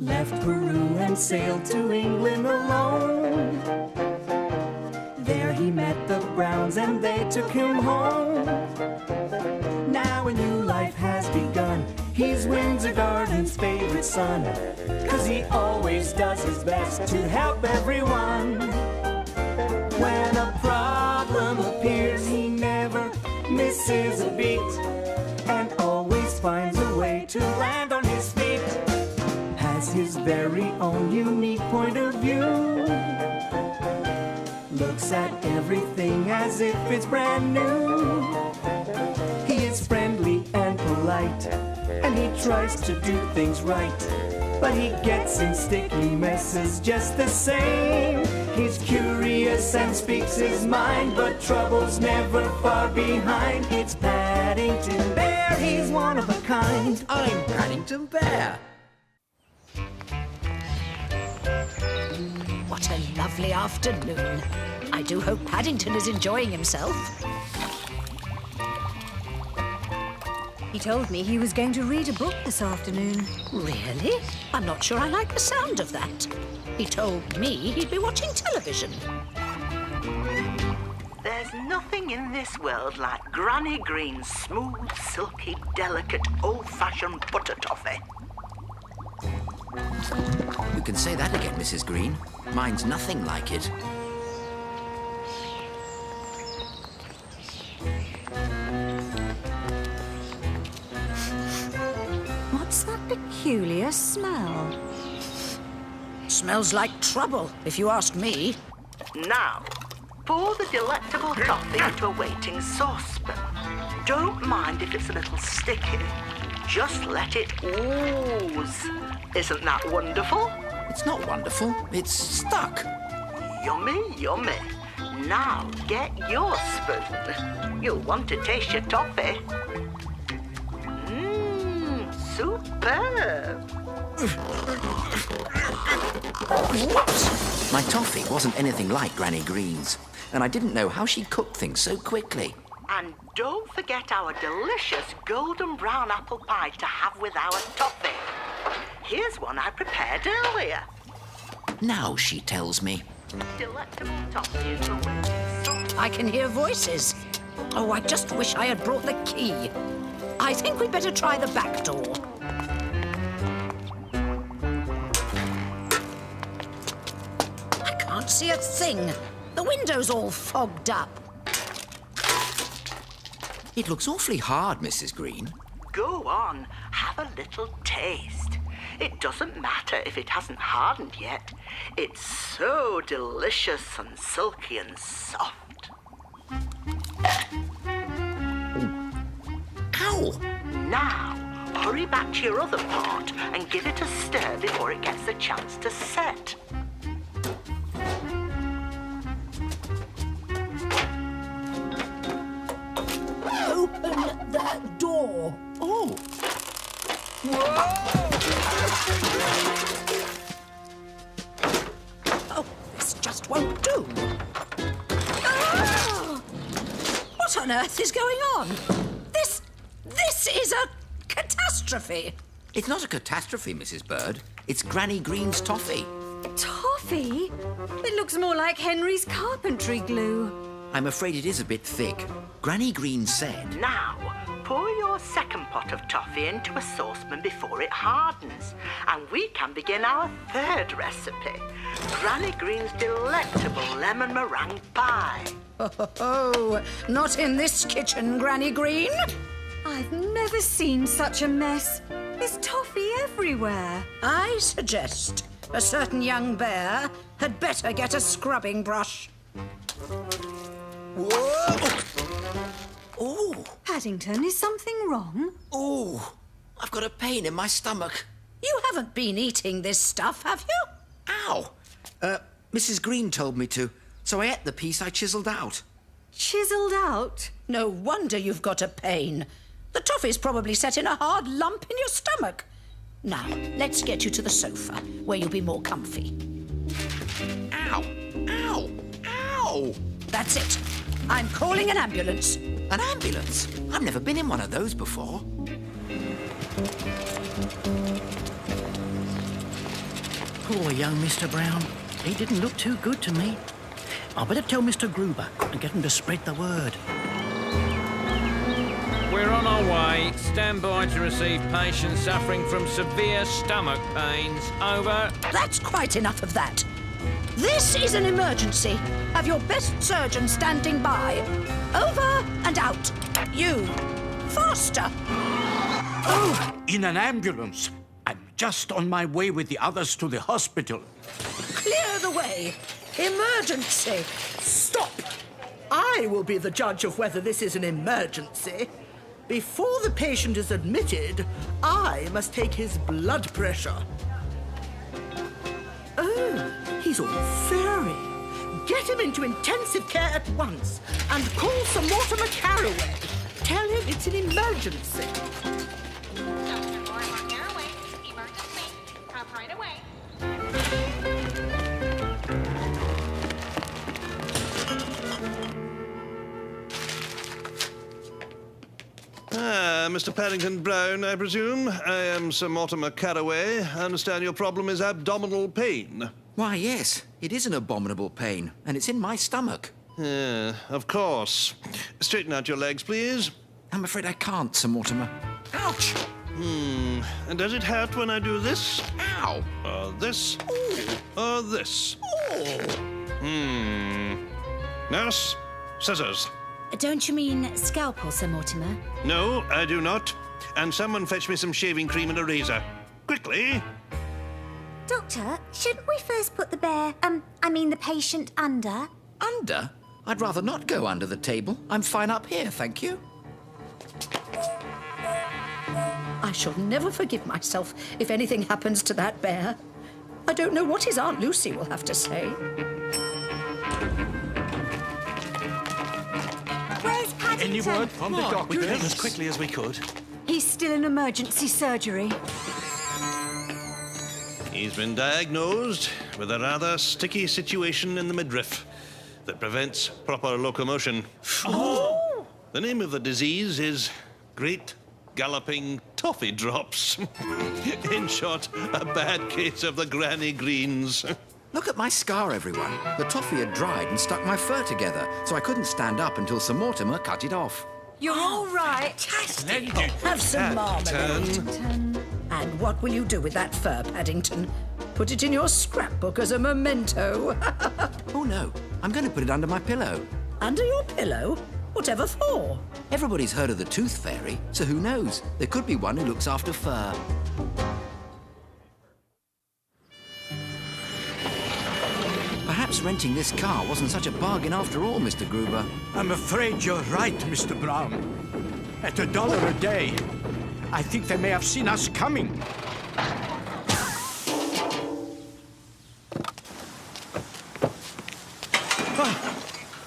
left Peru and sailed to England alone. There he met the Browns and they took him home. Now a new life has begun. He's Windsor Garden's favorite son, 'cause he always does his best to help everyone. When a problem appears, he never misses a beat and always finds a way to land on his feet. Has his very own unique point of view. Looks at everything as if it's brand new. He is friendly and polite, and he tries to do things right, but he gets in sticky messes just the same. He's curious and speaks his mind, but trouble's never far behind. It's Paddington Bear, he's one of a kind. I'm Paddington Bear. What a lovely afternoon. I do hope Paddington is enjoying himself. He told me he was going to read a book this afternoon. Really? I'm not sure I like the sound of that. He told me he'd be watching television. There's nothing in this world like Granny Green's smooth, silky, delicate, old-fashioned butter toffee. You can say that again, Mrs. Green. Mine's nothing like it. What's that peculiar smell? Smells like trouble, if you ask me. Now, pour the delectable toffee into a waiting saucepan. Don't mind if it's a little sticky. Just let it ooze. Isn't that wonderful? It's not wonderful. It's stuck. Yummy, yummy. Now get your spoon. You'll want to taste your toffee. Superb. Whoops! My toffee wasn't anything like Granny Green's, and I didn't know how she cooked things so quickly. And don't forget our delicious golden brown apple pie to have with our toffee. Here's one I prepared earlier. Now she tells me. Delectable toffee is the way. I can hear voices. Oh, I just wish I had brought the key. I think we'd better try the back door. I can't see a thing. The window's all fogged up. It looks awfully hard, Mrs. Green. Go on, have a little taste. It doesn't matter if it hasn't hardened yet. It's so delicious and silky and soft. Ow! Now, hurry back to your other part and give it a stir before it gets a chance to set. Open that door. Oh! Oh, this just won't do. Ah! What on earth is going on? This is a catastrophe. It's not a catastrophe, Mrs. Bird. It's Granny Green's toffee. Toffee? It looks more like Henry's carpentry glue. I'm afraid it is a bit thick. Granny Green said... Now, pour your second pot of toffee into a saucepan before it hardens, and we can begin our third recipe, Granny Green's delectable lemon meringue pie. Oh, not in this kitchen, Granny Green. I've never seen such a mess. There's toffee everywhere. I suggest a certain young bear had better get a scrubbing brush. Whoa! Oh! Paddington, is something wrong? Oh! I've got a pain in my stomach. You haven't been eating this stuff, have you? Ow! Mrs. Green told me to, so I ate the piece I chiselled out. Chiselled out? No wonder you've got a pain. The toffee's probably set in a hard lump in your stomach. Now, let's get you to the sofa, where you'll be more comfy. Ow! Ow! Ow! That's it. I'm calling an ambulance. An ambulance? I've never been in one of those before. Poor young Mr. Brown. He didn't look too good to me. I better tell Mr. Gruber and get him to spread the word. We're on our way. Stand by to receive patients suffering from severe stomach pains. Over. That's quite enough of that. This is an emergency. Have your best surgeon standing by. Over and out. You. Faster. Oh, in an ambulance. I'm just on my way with the others to the hospital. Clear the way. Emergency. Stop! I will be the judge of whether this is an emergency. Before the patient is admitted, I must take his blood pressure. Oh, he's all furry. Get him into intensive care at once and call Sir Mortimer Carraway. Tell him it's an emergency. Dr. Mortimer Carraway, emergency. Come right away. Mr. Paddington Brown, I presume. I am Sir Mortimer Carraway. I understand your problem is abdominal pain. Why, yes. It is an abominable pain, and it's in my stomach. Of course. Straighten out your legs, please. I'm afraid I can't, Sir Mortimer. Ouch! And does it hurt when I do this? Ow! Or this? Or this? Nurse, scissors. Don't you mean scalpel, Sir Mortimer? No, I do not. And someone fetch me some shaving cream and a razor. Quickly. Doctor, shouldn't we first put the bear, the patient under? Under? I'd rather not go under the table. I'm fine up here, thank you. I shall never forgive myself if anything happens to that bear. I don't know what his Aunt Lucy will have to say. Where's Paddington? Any word from the doctor? We came as quickly as we could. He's still in emergency surgery. He's been diagnosed with a rather sticky situation in the midriff that prevents proper locomotion. Oh! The name of the disease is Great Galloping Toffee Drops. In short, a bad case of the granny greens. Look at my scar, everyone. The toffee had dried and stuck my fur together, so I couldn't stand up until Sir Mortimer cut it off. You're all right. Have some marmalade. And what will you do with that fur, Paddington? Put it in your scrapbook as a memento. Oh, no. I'm going to put it under my pillow. Under your pillow? Whatever for? Everybody's heard of the tooth fairy, so who knows? There could be one who looks after fur. Perhaps renting this car wasn't such a bargain after all, Mr. Gruber. I'm afraid you're right, Mr. Brown. At $1 a day, I think they may have seen us coming.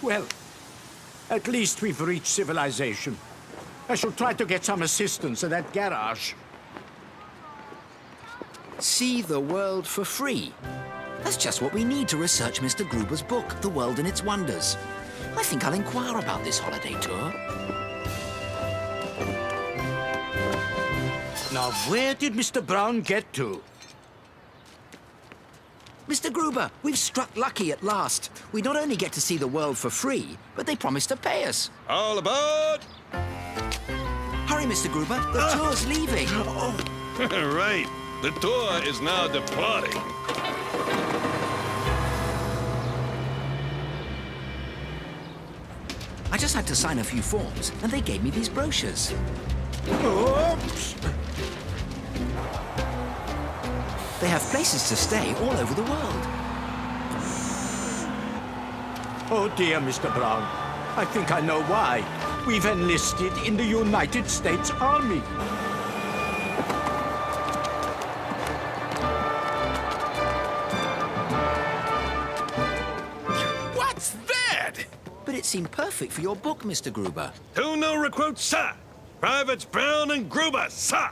Well, at least we've reached civilization. I shall try to get some assistance at that garage. See the world for free. That's just what we need to research Mr. Gruber's book, The World and Its Wonders. I think I'll inquire about this holiday tour. Now, where did Mr. Brown get to? Mr. Gruber, we've struck lucky at last. We not only get to see the world for free, but they promise to pay us. All aboard! Hurry, Mr. Gruber. The tour's leaving. Right. The tour is now departing. I just had to sign a few forms, and they gave me these brochures. Oops! They have places to stay all over the world. Oh, dear, Mr. Brown. I think I know why. We've enlisted in the United States Army. What's that? But it seemed perfect for your book, Mr. Gruber. Who no recruits, sir? Privates Brown and Gruber, sir.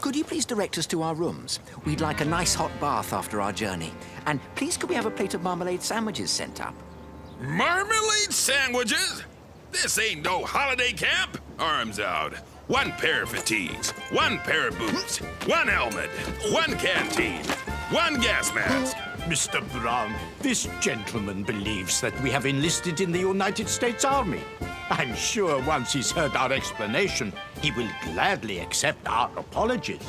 Could you please direct us to our rooms? We'd like a nice hot bath after our journey. And please could we have a plate of marmalade sandwiches sent up? Marmalade sandwiches? This ain't no holiday camp. Arms out. One pair of fatigues, one pair of boots, one helmet, one canteen. one gas mask. Mr. Brown, this gentleman believes that we have enlisted in the United States Army. I'm sure once he's heard our explanation, he will gladly accept our apologies.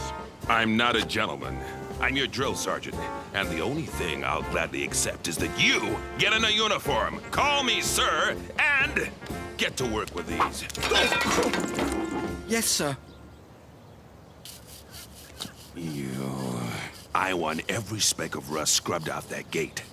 I'm not a gentleman. I'm your drill sergeant, and the only thing I'll gladly accept is that you get in a uniform, call me sir, and get to work with these. Yes, sir. I want every speck of rust scrubbed off that gate.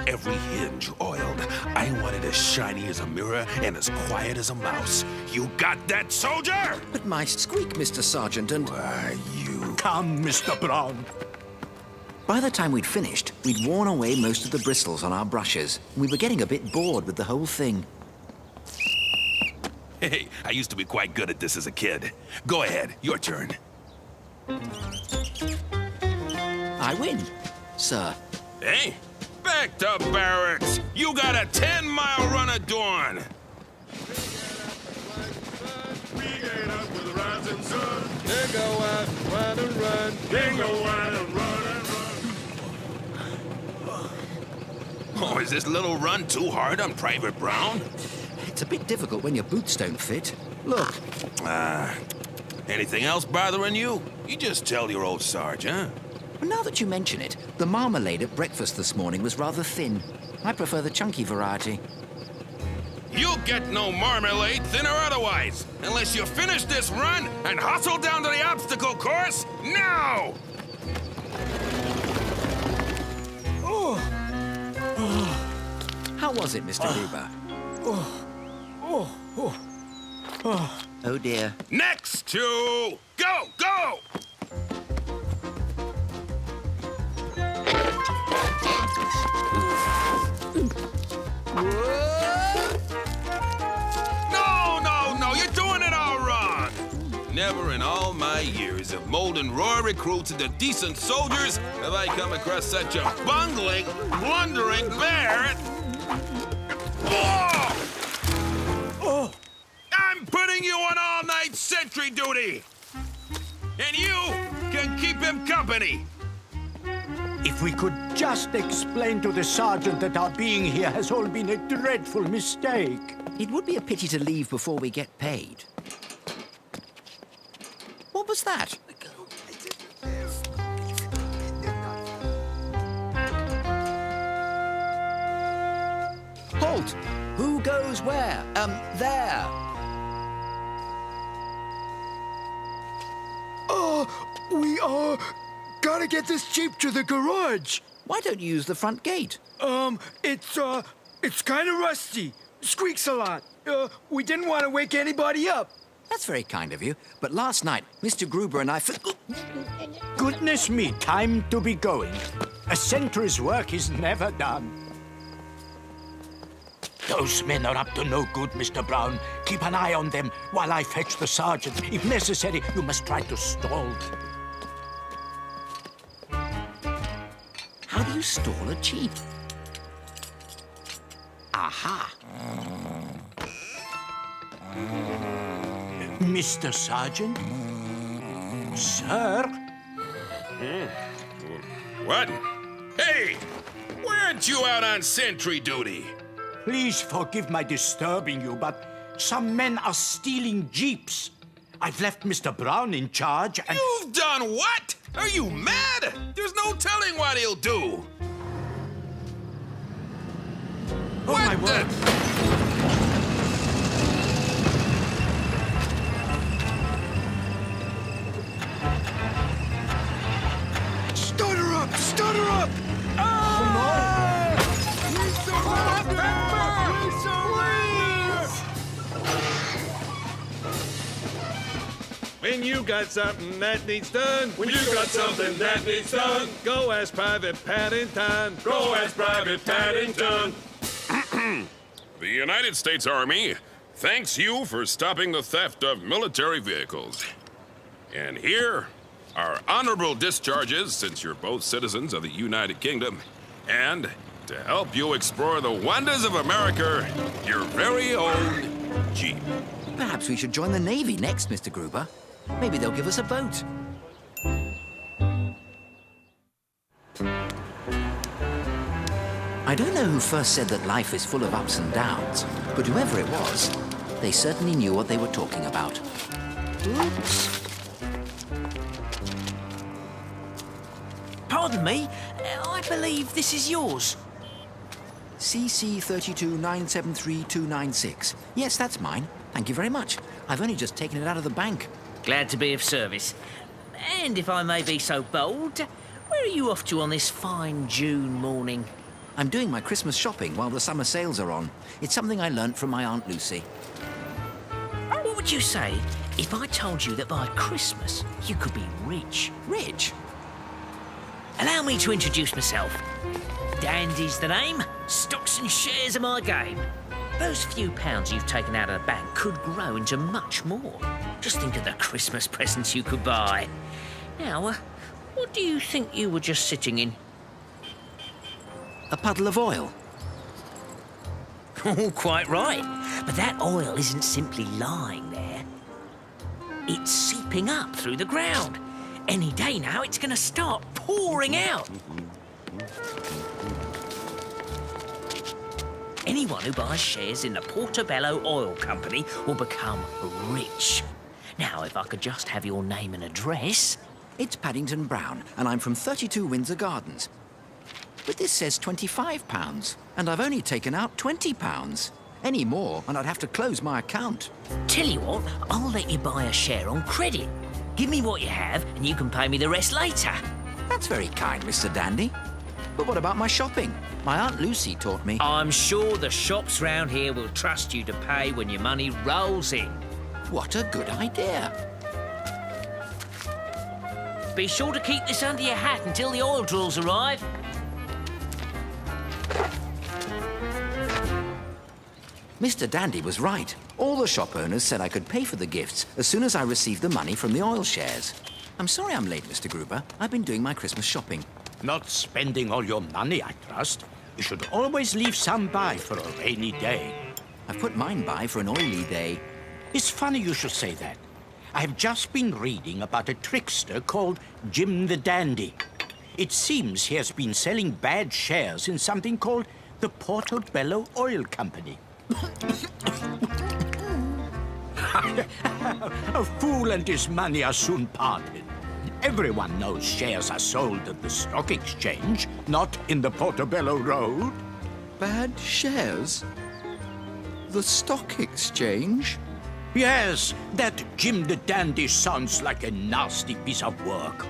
Every hinge oiled. I want it as shiny as a mirror and as quiet as a mouse. You got that, soldier? But my squeak, Mr. Sergeant, and... Why, you... Come, Mr. Brown. By the time we'd finished, we'd worn away most of the bristles on our brushes. We were getting a bit bored with the whole thing. Hey, I used to be quite good at this as a kid. Go ahead, your turn. I win, sir. Hey, back to barracks. You got a 10-mile run of dawn. We get up with the rising sun. They go out, run and run. They go out and run and run. Oh, is this little run too hard on Private Brown? It's a bit difficult when your boots don't fit. Look. Anything else bothering you? You just tell your old Sarge, huh? Now that you mention it, the marmalade at breakfast this morning was rather thin. I prefer the chunky variety. You'll get no marmalade, thin or otherwise, unless you finish this run and hustle down to the obstacle course now! How was it, Mr. Gruber? Oh, dear. Next to... Go! Go! No, you're doing it all wrong. Never in all my years of molding raw recruits into decent soldiers have I come across such a bungling, blundering bear. Oh! I'm putting you on all-night sentry duty. And you can keep him company. If we could just explain to the sergeant that our being here has all been a dreadful mistake. It would be a pity to leave before we get paid. What was that? Halt! Who goes where? There. We gotta get this Jeep to the garage. Why don't you use the front gate? It's kind of rusty. Squeaks a lot. We didn't want to wake anybody up. That's very kind of you. But last night, Mr. Gruber and I... Goodness me, time to be going. A sentry's work is never done. Those men are up to no good, Mr. Brown. Keep an eye on them while I fetch the sergeant. If necessary, you must try to stall them. How do you stall a jeep? Aha! Mr. Sergeant? Sir? What? Hey! Weren't you out on sentry duty? Please forgive my disturbing you, but some men are stealing jeeps. I've left Mr. Brown in charge and... You've done what? Are you mad? There's no telling what he'll do. Oh, my word. Stutter up! Stutter up! When you got something that needs done, when you got something that needs done, go ask Private Paddington. Go ask Private Paddington. The United States Army thanks you for stopping the theft of military vehicles. And here are honorable discharges, since you're both citizens of the United Kingdom. And to help you explore the wonders of America, your very own Jeep. Perhaps we should join the Navy next, Mr. Gruber. Maybe they'll give us a boat. I don't know who first said that life is full of ups and downs, but whoever it was, they certainly knew what they were talking about. Oops. Pardon me, I believe this is yours. CC 32973-296. Yes, that's mine. Thank you very much. I've only just taken it out of the bank. Glad to be of service. And if I may be so bold, where are you off to on this fine June morning? I'm doing my Christmas shopping while the summer sales are on. It's something I learnt from my Aunt Lucy. What would you say if I told you that by Christmas you could be rich? Rich? Allow me to introduce myself. Dandy's the name. Stocks and shares are my game. Those few pounds you've taken out of the bank could grow into much more. Just think of the Christmas presents you could buy. Now, what do you think you were just sitting in? A puddle of oil. Oh, quite right. But that oil isn't simply lying there. It's seeping up through the ground. Any day now, it's going to start pouring out. Anyone who buys shares in the Portobello Oil Company will become rich. Now, if I could just have your name and address... It's Paddington Brown, and I'm from 32 Windsor Gardens. But this says £25, and I've only taken out £20. Any more, and I'd have to close my account. Tell you what, I'll let you buy a share on credit. Give me what you have, and you can pay me the rest later. That's very kind, Mr. Dandy. But what about my shopping? My Aunt Lucy taught me... I'm sure the shops round here will trust you to pay when your money rolls in. What a good idea. Be sure to keep this under your hat until the oil drills arrive. Mr. Dandy was right. All the shop owners said I could pay for the gifts as soon as I received the money from the oil shares. I'm sorry I'm late, Mr. Gruber. I've been doing my Christmas shopping. Not spending all your money, I trust. You should always leave some by for a rainy day. I've put mine by for an oily day. It's funny you should say that. I've just been reading about a trickster called Jim the Dandy. It seems he has been selling bad shares in something called the Portobello Oil Company. A fool and his money are soon parted. Everyone knows shares are sold at the stock exchange, not in the Portobello Road. Bad shares? The stock exchange? Yes, that Jim the Dandy sounds like a nasty piece of work.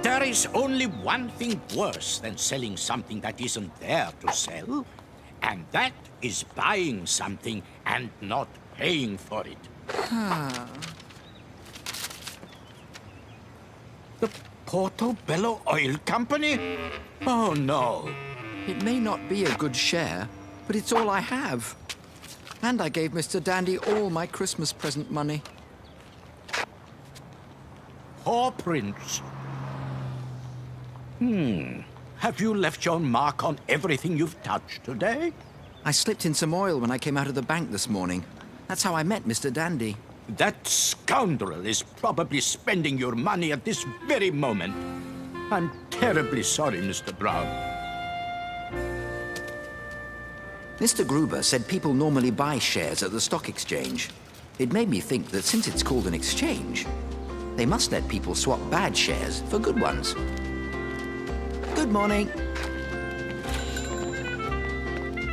There is only one thing worse than selling something that isn't there to sell, and that is buying something and not paying for it. The Portobello Oil Company? Oh, no. It may not be a good share, but it's all I have. And I gave Mr. Dandy all my Christmas present money. Paw prints. Have you left your mark on everything you've touched today? I slipped in some oil when I came out of the bank this morning. That's how I met Mr. Dandy. That scoundrel is probably spending your money at this very moment. I'm terribly sorry, Mr. Brown. Mr. Gruber said people normally buy shares at the stock exchange. It made me think that since it's called an exchange, they must let people swap bad shares for good ones. Good morning.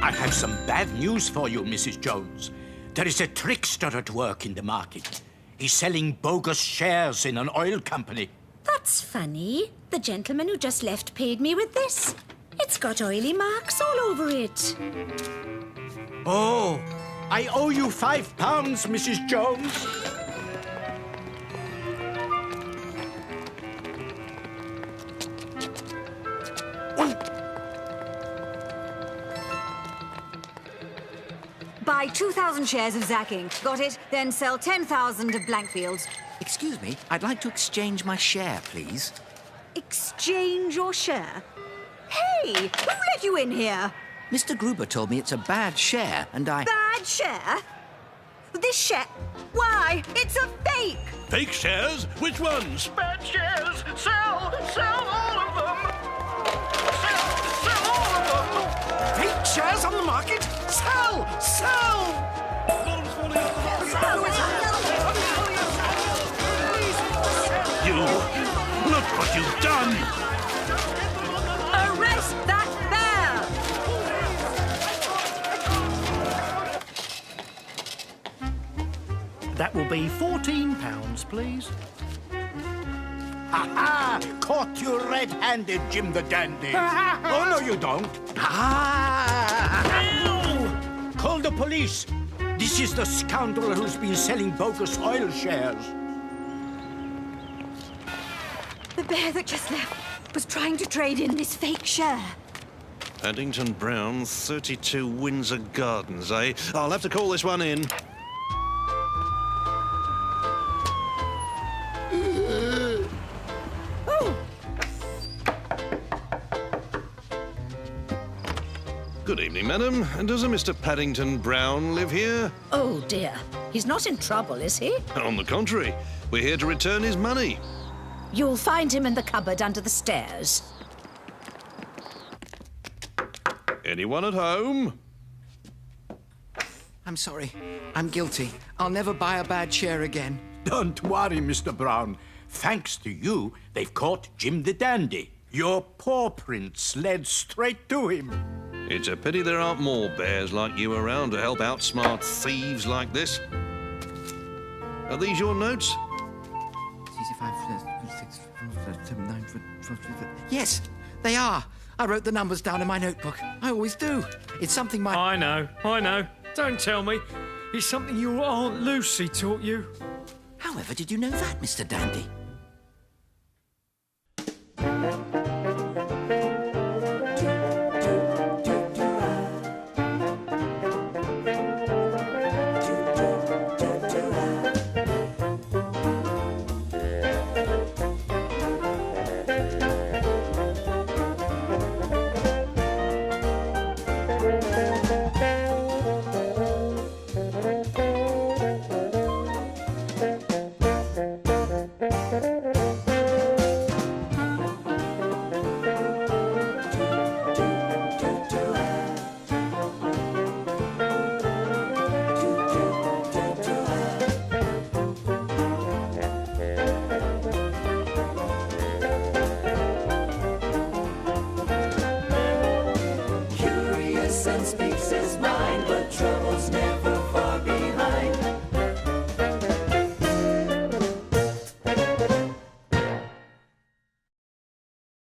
I have some bad news for you, Mrs. Jones. There is a trickster at work in the market. He's selling bogus shares in an oil company. That's funny. The gentleman who just left paid me with this. It's got oily marks all over it. Oh, I owe you £5, Mrs. Jones. Buy 2,000 shares of Zacking. Got it? Then sell 10,000 of Blankfields. Excuse me, I'd like to exchange my share, please. Exchange your share? Hey, who let you in here? Mr. Gruber told me it's a bad share, and I... Bad share? This share? Why, it's a fake! Fake shares? Which ones? Bad shares! Sell all of them! market. Sell! Sell! You! Look what you've done! Arrest that bear! That will be £14, please. Ha-ha! Caught you red-handed, Jim the Dandy. Oh, no, you don't. Ow! Call the police. This is the scoundrel who's been selling bogus oil shares. The bear that just left was trying to trade in this fake share. Paddington Brown, 32 Windsor Gardens, eh? I'll have to call this one in. Good evening, madam. Does a Mr. Paddington Brown live here? Oh, dear. He's not in trouble, is he? On the contrary, we're here to return his money. You'll find him in the cupboard under the stairs. Anyone at home? I'm sorry. I'm guilty. I'll never buy a bad share again. Don't worry, Mr. Brown. Thanks to you, they've caught Jim the Dandy. Your paw prints led straight to him. It's a pity there aren't more bears like you around to help outsmart thieves like this. Are these your notes? Yes, they are. I wrote the numbers down in my notebook. I always do. It's something my... I know. Don't tell me. It's something your Aunt Lucy taught you. However did you know that, Mr. Dandy?